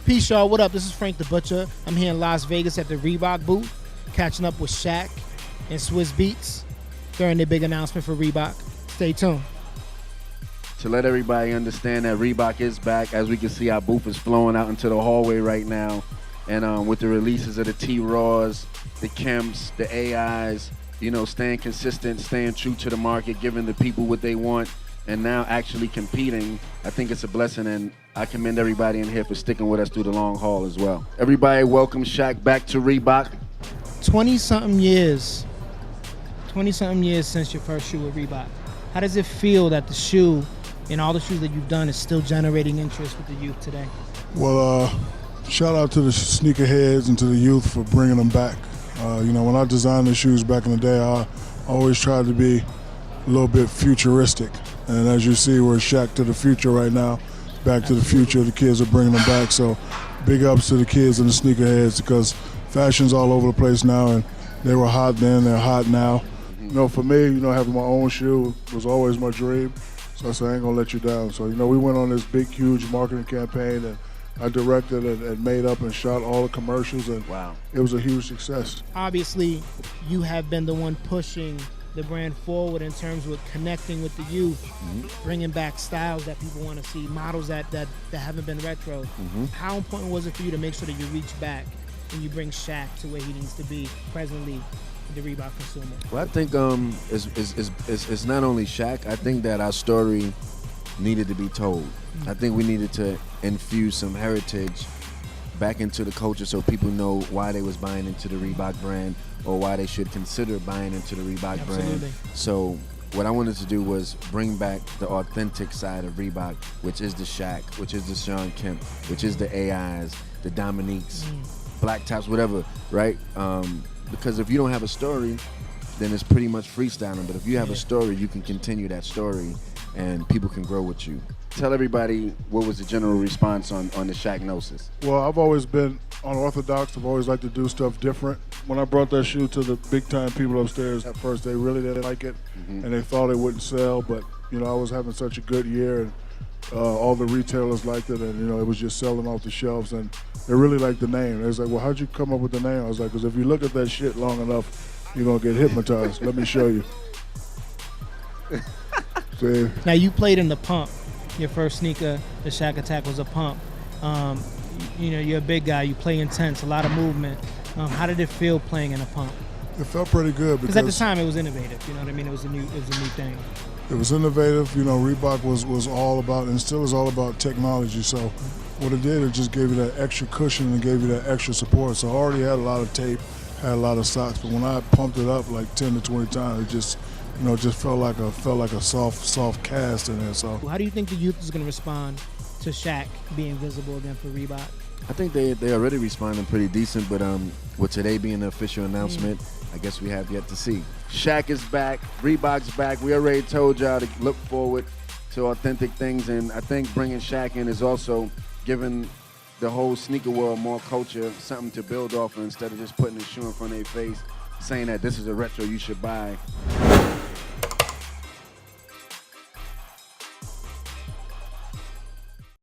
Peace, y'all. What up? This is Frank the Butcher. I'm here in Las Vegas at the Reebok booth, catching up with Shaq and Swizz Beats during their big announcement for Reebok. Stay tuned. To let everybody understand that Reebok is back. As we can see, our booth is flowing out into the hallway right now. And with the releases of the T-Raws, the Kemps, the AIs, you know, staying consistent, staying true to the market, giving the people what they want, and now actually competing, I think it's a blessing, and I commend everybody in here for sticking with us through the long haul as well. Everybody welcome Shaq back to Reebok. 20-something years. 20-something years since your first shoe with Reebok. How does it feel that the shoe and all the shoes that you've done is still generating interest with the youth today? Well, shout out to the sneakerheads and to the youth for bringing them back. You know, when I designed the shoes back in the day, I always tried to be a little bit futuristic. And as you see, we're Shaq to the future right now. Back to the future, the kids are bringing them back. So big ups to the kids and the sneakerheads, because fashion's all over the place now, and they were hot then, they're hot now. You know, for me, you know, having my own shoe was always my dream. So I said, I ain't gonna let you down. So, you know, we went on this big, huge marketing campaign, and I directed and made up and shot all the commercials, and wow, it was a huge success. Obviously, you have been the one pushing the brand forward in terms of connecting with the youth, bringing back styles that people want to see, models that haven't been retro. How important was it for you to make sure that you reach back and you bring Shaq to where he needs to be presently for the Reebok consumer? Well, I think it's not only Shaq. I think that our story needed to be told. I think we needed to infuse some heritage back into the culture so people know why they was buying into the Reebok brand, or why they should consider buying into the Reebok brand. So what I wanted to do was bring back the authentic side of Reebok, which is the Shaq, which is the Sean Kemp, which is the AIs, the Dominiques, Black Tops, whatever, right? Because if you don't have a story, then it's pretty much freestyling. But if you have a story, you can continue that story and people can grow with you. Tell everybody what was the general response on the Shaq Gnosis. Well, I've always been unorthodox. I've always liked to do stuff different. When I brought that shoe to the big time people upstairs, at first they really didn't like it, and they thought it wouldn't sell. But you know, I was having such a good year, and all the retailers liked it, and you know, it was just selling off the shelves, and they really liked the name. They was like, "Well, how'd you come up with the name?" I was like, "Because if you look at that shit long enough, you're gonna get hypnotized. Let me show you." See? Now, you played in the Pump. Your first sneaker, the Shaq Attack, was a Pump. You know, you're a big guy. You play intense, a lot of movement. How did it feel playing in a Pump? It felt pretty good because at the time it was innovative. You know what I mean? It was a new thing. It was innovative. You know, Reebok was all about, and still is all about, technology. So what it did, it just gave you that extra cushion and gave you that extra support. So I already had a lot of tape, had a lot of socks, but when I pumped it up like 10 to 20 times, it just, you know, just felt like a soft cast in there. So how do you think the youth is going to respond to Shaq being visible again for Reebok? I think they already responding pretty decent, but with today being the official announcement, I guess we have yet to see. Shaq is back, Reebok's back. We already told y'all to look forward to authentic things, and I think bringing Shaq in is also giving the whole sneaker world more culture, something to build off of, instead of just putting a shoe in front of their face, saying that this is a retro you should buy.